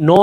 9,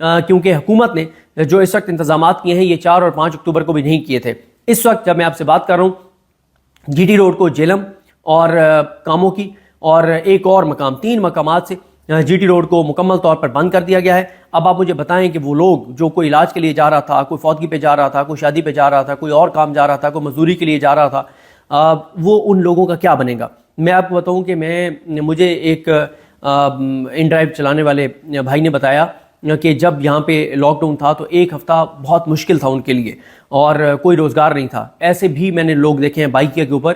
کیونکہ حکومت نے جو اس وقت انتظامات کیے ہیں یہ 4 اور 5 اکتوبر کو بھی نہیں کیے تھے. اس وقت جب میں آپ سے بات کر رہا ہوں جی ٹی روڈ کو جیلم اور کاموں کی اور ایک اور مقام 3 مقامات سے جی ٹی روڈ کو مکمل طور پر بند کر دیا گیا ہے. اب آپ مجھے بتائیں کہ وہ لوگ جو کوئی علاج کے لیے جا رہا تھا, کوئی فوتگی پہ جا رہا تھا, کوئی شادی پہ جا رہا تھا, کوئی اور کام جا رہا تھا, کوئی مزدوری کے لیے جا رہا تھا, وہ ان لوگوں کا کیا بنے گا؟ میں آپ کو بتاؤں کہ مجھے ایک ان ڈرائیو چلانے والے بھائی نے بتایا کہ جب یہاں پہ لاک ڈاؤن تھا تو ایک ہفتہ بہت مشکل تھا ان کے لیے اور کوئی روزگار نہیں تھا. ایسے بھی میں نے لوگ دیکھے ہیں بائکیں کے اوپر,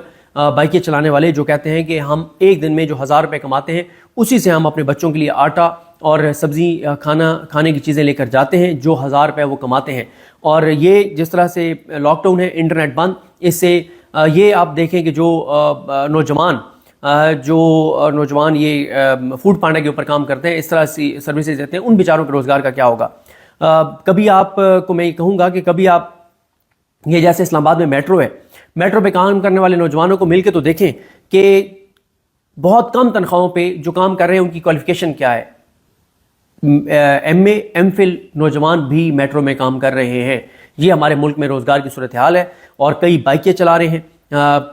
بائکیں چلانے والے جو کہتے ہیں کہ ہم ایک دن میں جو 1000 روپے کماتے ہیں اسی سے ہم اپنے بچوں کے لیے آٹا اور سبزی کھانے کی چیزیں لے کر جاتے ہیں, جو 1000 روپے وہ کماتے ہیں. اور یہ جس طرح سے لاک ڈاؤن ہے, انٹرنیٹ بند, اس سے یہ آپ دیکھیں کہ جو نوجوان یہ فوڈ پانڈا کے اوپر کام کرتے ہیں, اس طرح سے سروسز دیتے ہیں, ان بیچاروں کے روزگار کا کیا ہوگا؟ کبھی آپ کو میں یہ کہوں گا کہ کبھی آپ یہ جیسے اسلام آباد میں میٹرو ہے, میٹرو پہ کام کرنے والے نوجوانوں کو مل کے تو دیکھیں کہ بہت کم تنخواہوں پہ جو کام کر رہے ہیں ان کی کوالیفیکیشن کیا ہے. ایم اے ایم فل نوجوان بھی میٹرو میں کام کر رہے ہیں. یہ ہمارے ملک میں روزگار کی صورتحال ہے. اور کئی بائکیں چلا رہے ہیں,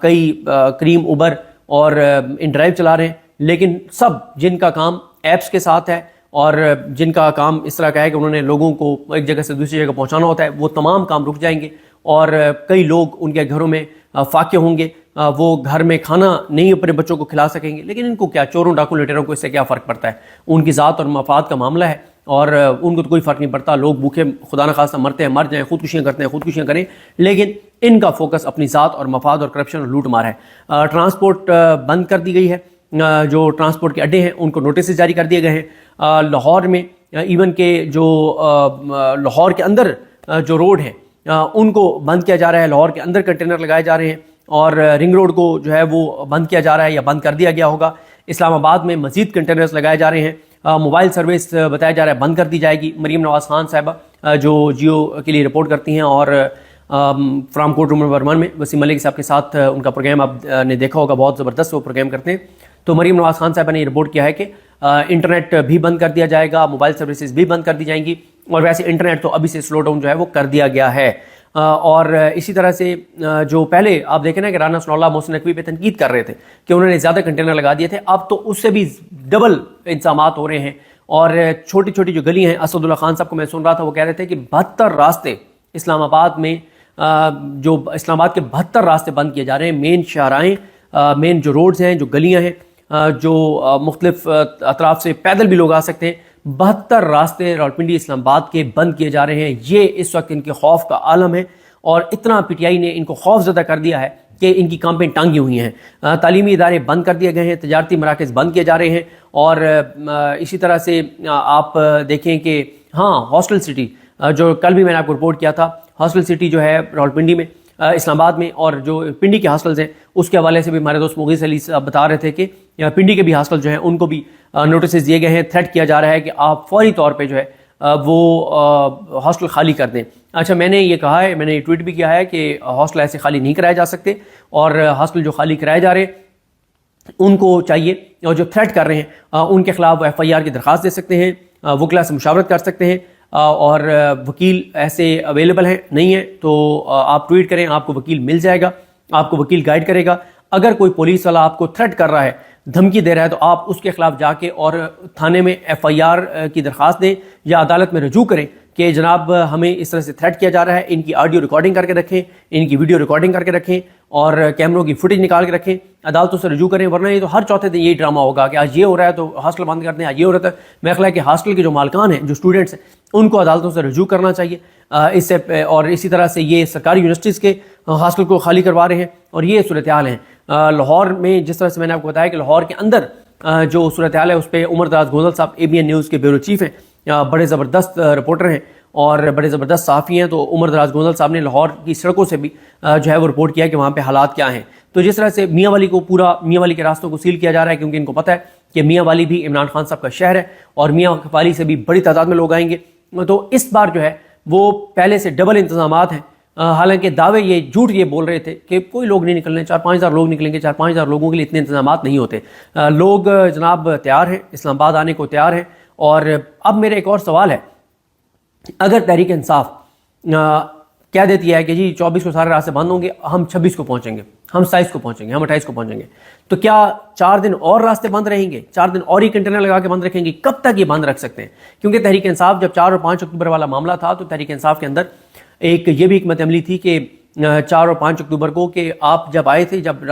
کئی کریم اوبر اور ان ڈرائیو چلا رہے ہیں, لیکن سب جن کا کام ایپس کے ساتھ ہے اور جن کا کام اس طرح کا ہے کہ انہوں نے لوگوں کو ایک جگہ سے دوسری جگہ پہنچانا ہوتا ہے, وہ تمام کام رک جائیں گے. اور کئی لوگ ان کے گھروں میں فاقے ہوں گے, وہ گھر میں کھانا نہیں اپنے بچوں کو کھلا سکیں گے, لیکن ان کو کیا, چوروں ڈاکوں لٹیروں کو اس سے کیا فرق پڑتا ہے؟ ان کی ذات اور مفاد کا معاملہ ہے اور ان کو تو کوئی فرق نہیں پڑتا. لوگ بھوکے خدا نخواستہ مرتے ہیں, مر جائیں, خودکشیاں کرتے ہیں, خودکشیاں کریں, لیکن ان کا فوکس اپنی ذات اور مفاد اور کرپشن اور لوٹ مار ہے. ٹرانسپورٹ بند کر دی گئی ہے, جو ٹرانسپورٹ کے اڈے ہیں ان کو نوٹسز جاری کر دیے گئے ہیں. لاہور میں ایون کہ جو لاہور کے اندر جو روڈ ہیں ان کو بند کیا جا رہا ہے, لاہور کے اندر کنٹینر لگائے جا رہے ہیں, اور رنگ روڈ کو جو ہے وہ بند کیا جا رہا ہے یا بند کر دیا گیا ہوگا. اسلام آباد میں مزید کنٹینرز لگائے جا رہے ہیں. موبائل سروس بتایا جا رہا ہے بند کر دی جائے گی. مریم نواز خان صاحبہ جو جیو کے لیے رپورٹ کرتی ہیں اور فرام کوٹ روم نمبر 1 میں وسیم ملک صاحب کے ساتھ ان کا پروگرام آپ نے دیکھا ہوگا, بہت زبردست وہ پروگرام کرتے ہیں. تو مریم نواز خان صاحبہ نے یہ رپورٹ کیا ہے کہ انٹرنیٹ بھی بند کر دیا جائے گا, موبائل سروسز بھی بند کر دی جائیں گی, اور ویسے انٹرنیٹ تو ابھی سے سلو ڈاؤن جو ہے وہ کر دیا گیا ہے. اور اسی طرح سے جو پہلے آپ دیکھیں نا کہ رانا ثناء اللہ محسن نقوی پہ تنقید کر رہے تھے کہ انہوں نے زیادہ کنٹینر لگا دیے تھے, اب تو اس سے بھی ڈبل انتظامات ہو رہے ہیں. اور چھوٹی چھوٹی جو گلی ہیں, اسد اللہ خان صاحب کو میں سن رہا تھا, وہ کہہ رہے تھے کہ 72 راستے اسلام آباد میں, جو اسلام آباد کے 72 راستے بند کیے جا رہے ہیں. مین شاہراہیں, مین جو روڈز ہیں, جو گلیاں ہیں, جو مختلف اطراف سے پیدل بھی لوگ آ سکتے ہیں, 72 راستے راولپنڈی اسلام آباد کے بند کیے جا رہے ہیں. یہ اس وقت ان کے خوف کا عالم ہے, اور اتنا پی ٹی آئی نے ان کو خوف زدہ کر دیا ہے کہ ان کی کامپیں ٹانگی ہوئی ہیں. تعلیمی ادارے بند کر دیے گئے ہیں, تجارتی مراکز بند کیے جا رہے ہیں. اور اسی طرح سے آپ دیکھیں کہ ہاسٹل سٹی, جو کل بھی میں نے آپ کو رپورٹ کیا تھا, ہاسٹل سٹی جو ہے راولپنڈی میں, اسلام آباد میں, اور جو پنڈی کے ہاسٹلز ہیں اس کے حوالے سے بھی ہمارے دوست مغیث علی صاحب بتا رہے تھے کہ پنڈی کے بھی ہاسٹل جو ہیں ان کو بھی نوٹسز دیے گئے ہیں. تھریٹ کیا جا رہا ہے کہ آپ فوری طور پہ جو ہے وہ ہاسٹل خالی کر دیں. اچھا, میں نے یہ کہا ہے, میں نے یہ ٹویٹ بھی کیا ہے کہ ہاسٹل ایسے خالی نہیں کرائے جا سکتے, اور ہاسٹل جو خالی کرائے جا رہے ہیں ان کو چاہیے, اور جو تھریٹ کر رہے ہیں ان کے خلاف ایف آئی آر کی درخواست دے سکتے ہیں, وکلا سے مشاورت کر سکتے ہیں, اور وکیل ایسے اویلیبل ہیں, نہیں ہے تو آپ ٹویٹ کریں, آپ کو وکیل مل جائے گا, آپ کو وکیل گائیڈ کرے گا. اگر کوئی پولیس والا آپ کو تھریٹ کر رہا ہے, دھمکی دے رہا ہے, تو آپ اس کے خلاف جا کے اور تھانے میں ایف آئی آر کی درخواست دیں یا عدالت میں رجوع کریں کہ جناب ہمیں اس طرح سے تھریٹ کیا جا رہا ہے, ان کی آڈیو ریکارڈنگ کر کے رکھیں, ان کی ویڈیو ریکارڈنگ کر کے رکھیں, اور کیمروں کی فوٹیج نکال کے رکھیں, عدالتوں سے رجوع کریں. ورنہ یہ تو ہر چوتھے دن یہی ڈرامہ ہوگا کہ آج یہ ہو رہا ہے تو ہاسٹل بند کر دیں, آج یہ ہو رہا ہے. میرا خیال ہے کہ ہاسٹل کے جو مالکان ہیں, جو اسٹوڈنٹس ہیں, ان کو عدالتوں سے رجوع کرنا چاہیے اس سے. اور اسی طرح سے یہ سرکاری یونیورسٹیز کے ہاسٹل کو خالی کروا رہے ہیں, اور یہ صورتحال ہیں. لاہور میں جس طرح سے میں نے آپ کو بتایا کہ لاہور کے اندر جو صورتحال ہے اس پہ عمر دراز گوزل صاحب ABN نیوز کے بیورو چیف ہیں, بڑے زبردست رپورٹر ہیں اور بڑے زبردست صحافی ہیں. تو عمر دراز گوزل صاحب نے لاہور کی سڑکوں سے بھی جو ہے وہ رپورٹ کیا کہ وہاں پہ حالات کیا ہیں. تو جس طرح سے میاں والی کو پورا میاں والی کے راستوں کو سیل کیا جا رہا ہے, کیونکہ ان کو پتہ ہے کہ میاں والی بھی عمران خان صاحب کا شہر ہے, اور میاں والی سے بھی بڑی تعداد میں لوگ آئیں گے. تو اس بار جو ہے وہ پہلے سے ڈبل انتظامات ہیں. حالانکہ دعوے یہ جھوٹ یہ بول رہے تھے کہ کوئی لوگ نہیں نکلنے, 4-5 ہزار لوگ نکلیں گے. 4-5 ہزار لوگوں کے لیے اتنے انتظامات نہیں ہوتے. لوگ جناب تیار ہیں, اسلام آباد آنے کو تیار ہیں. اور اب میرا ایک اور سوال ہے اگر تحریک انصاف کہہ دیتی ہے کہ جی 24 کو سارے راستے بند ہوں گے، ہم 26 کو پہنچیں گے، ہم 27 کو پہنچیں گے، ہم 28 کو پہنچیں گے، تو کیا 4 دن اور راستے بند رہیں گے؟ 4 دن اور ہی کنٹینر لگا کے بند رکھیں گے؟ کب تک یہ بند رکھ سکتے ہیں؟ کیونکہ تحریک انصاف جب 4 اور 5 اکتوبر والا معاملہ تھا تو تحریک انصاف کے اندر یہ بھی حکمت عملی تھی کہ 4 اور 5 اکتوبر کو کہ آپ جب آئے تھے، جب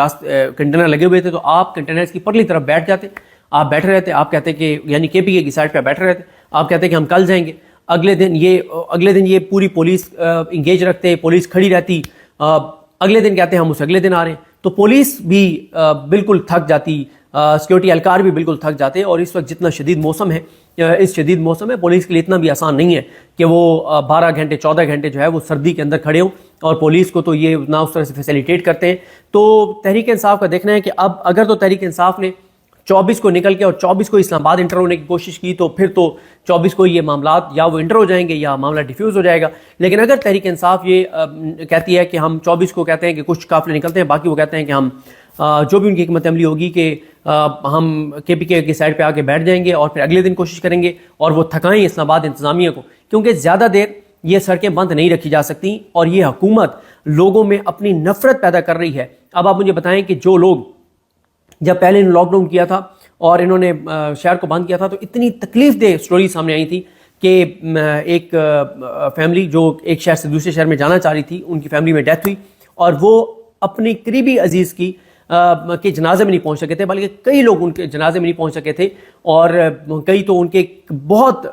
کنٹینر لگے ہوئے تھے تو آپ کنٹینرز کی پرلی طرف بیٹھ جاتے، آپ بیٹھے رہتے، آپ کہتے کہ یعنی کے پی کے کی سائڈ پہ بیٹھے رہتے، آپ کہتے کہ ہم کل جائیں گے، اگلے دن یہ پوری پولیس انگیج رکھتے، پولیس کھڑی رہتی، اگلے دن کہتے ہیں ہم اس اگلے دن آ رہے ہیں، تو پولیس بھی بالکل تھک جاتی، سیکورٹی اہلکار بھی بالکل تھک جاتے، اور اس وقت جتنا شدید موسم ہے، اس شدید موسم میں پولیس کے لیے اتنا بھی آسان نہیں ہے کہ وہ 12 گھنٹے 14 گھنٹے جو ہے وہ سردی کے اندر کھڑے ہوں، اور پولیس کو تو یہ نہ اس طرح سے فیسیلیٹیٹ کرتے ہیں۔ تو تحریک انصاف کا دیکھنا ہے کہ اب اگر تو تحریک انصاف نے 24 کو نکل کے اور 24 کو اسلام آباد انٹر ہونے کی کوشش کی تو پھر تو 24 کو یہ معاملات یا وہ انٹر ہو جائیں گے یا معاملہ ڈیفیوز ہو جائے گا۔ لیکن اگر تحریک انصاف یہ کہتی ہے کہ ہم 24 کو کہتے ہیں کہ کچھ قافلے نکلتے ہیں، باقی وہ کہتے ہیں کہ ہم جو بھی ان کی حکمت عملی ہوگی کہ ہم کے پی کے کی سائڈ پہ آ کے بیٹھ جائیں گے اور پھر اگلے دن کوشش کریں گے اور وہ تھکائیں اسلام آباد انتظامیہ کو، کیونکہ زیادہ دیر یہ سڑکیں بند نہیں رکھی جا سکتی اور یہ حکومت لوگوں میں اپنی نفرت پیدا کر رہی ہے۔ اب آپ مجھے بتائیں کہ جو لوگ جب پہلے لاک ڈاؤن کیا تھا اور انہوں نے شہر کو بند کیا تھا تو اتنی تکلیف دہ سٹوری سامنے آئی تھی کہ ایک فیملی جو ایک شہر سے دوسرے شہر میں جانا چاہ رہی تھی، ان کی فیملی میں ڈیتھ ہوئی اور وہ اپنی قریبی عزیز کے جنازے میں نہیں پہنچ سکے تھے، بلکہ کئی لوگ ان کے جنازے میں نہیں پہنچ سکے تھے، اور کئی تو ان کے بہت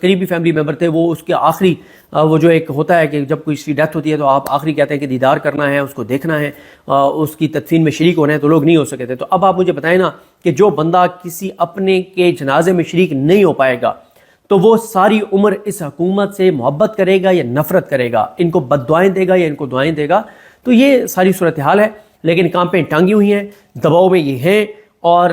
قریبی فیملی ممبر تھے، وہ اس کے آخری وہ جو ایک ہوتا ہے کہ جب کوئی کی ڈیتھ ہوتی ہے تو آپ آخری کہتے ہیں کہ دیدار کرنا ہے، اس کو دیکھنا ہے، اس کی تدفین میں شریک ہونا ہے، تو لوگ نہیں ہو سکے تھے۔ تو اب آپ مجھے بتائیں نا کہ جو بندہ کسی اپنے کے جنازے میں شریک نہیں ہو پائے گا تو وہ ساری عمر اس حکومت سے محبت کرے گا یا نفرت کرے گا، ان کو بد دعائیں دے گا یا ان کو دعائیں دے گا؟ تو یہ ساری صورتحال ہے، لیکن کانپیں ٹانگی ہوئی ہیں، دباؤ میں یہ ہیں، اور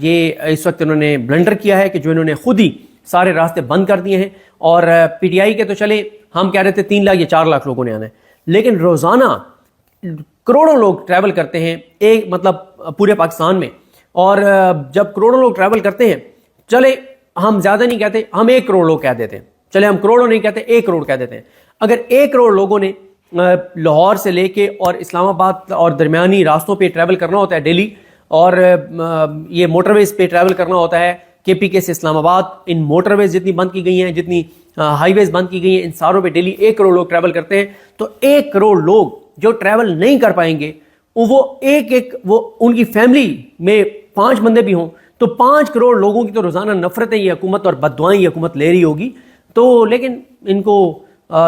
یہ اس وقت انہوں نے بلنڈر کیا ہے کہ جو انہوں نے خود ہی سارے راستے بند کر دیے ہیں۔ اور پی ٹی آئی کے تو چلے ہم کہہ رہے تھے 3 لاکھ یا 4 لاکھ لوگوں نے آنا ہے، لیکن روزانہ کروڑوں لوگ ٹریول کرتے ہیں ایک مطلب پورے پاکستان میں، اور جب کروڑوں لوگ ٹریول کرتے ہیں، چلے ہم زیادہ نہیں کہتے، ہم 1 کروڑ لوگ کہہ دیتے ہیں، چلے ہم کروڑوں نہیں کہتے، 1 کروڑ کہہ دیتے ہیں۔ اگر 1 کروڑ لوگوں نے لاہور سے لے کے اور اسلام آباد اور درمیانی راستوں پہ ٹریول کرنا ہوتا ہے ڈیلی، اور یہ موٹر ویز پہ ٹریول کرنا ہوتا ہے کے پی کے سے اسلام آباد، ان موٹر ویز جتنی بند کی گئی ہیں، جتنی ہائی ویز بند کی گئی ہیں، ان ساروں پہ ڈیلی 1 کروڑ لوگ ٹریول کرتے ہیں، تو 1 کروڑ لوگ جو ٹریول نہیں کر پائیں گے، وہ وہ ان کی فیملی میں 5 بندے بھی ہوں تو 5 کروڑ لوگوں کی تو روزانہ نفرتیں یہ حکومت اور بد دعائیں یہ حکومت لے رہی ہوگی۔ تو لیکن ان کو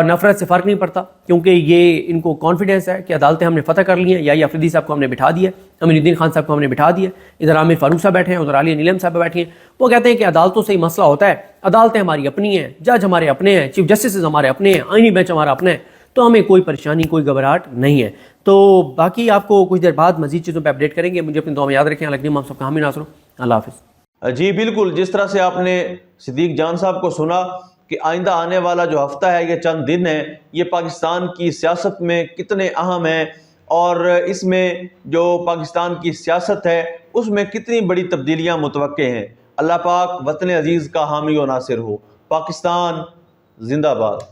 نفرت سے فرق نہیں پڑتا، کیونکہ یہ ان کو کانفیڈنس ہے کہ عدالتیں ہم نے فتح کر لی ہیں، یا افریدی صاحب کو ہم نے بٹھا دیا، امین الدین خان صاحب کو ہم نے بٹھا دیا، ادھر عامر فاروق صاحب بیٹھے ہیں، ادھر علی نیلم صاحب بیٹھے ہیں، وہ کہتے ہیں کہ عدالتوں سے ہی مسئلہ ہوتا ہے، عدالتیں ہماری اپنی ہیں، جج ہمارے اپنے ہیں، چیف جسٹسز ہمارے اپنے ہیں، آئینی بینچ ہمارا اپنا ہے، تو ہمیں کوئی پریشانی کوئی گھبراہٹ نہیں ہے۔ تو باقی آپ کو کچھ دیر بعد مزید چیزوں پہ اپڈیٹ کریں گے، مجھے اپنی دعا میں یاد رکھیں۔ اللہ ہم سب کا حامی ناصر ہو۔ اللہ حافظ۔ جی بالکل، جس طرح سے آپ نے صدیق جان صاحب کو سنا کہ آئندہ آنے والا جو ہفتہ ہے، یہ چند دن ہے، یہ پاکستان کی سیاست میں کتنے اہم ہیں، اور اس میں جو پاکستان کی سیاست ہے اس میں کتنی بڑی تبدیلیاں متوقع ہیں۔ اللہ پاک وطن عزیز کا حامی و ناصر ہو۔ پاکستان زندہ باد۔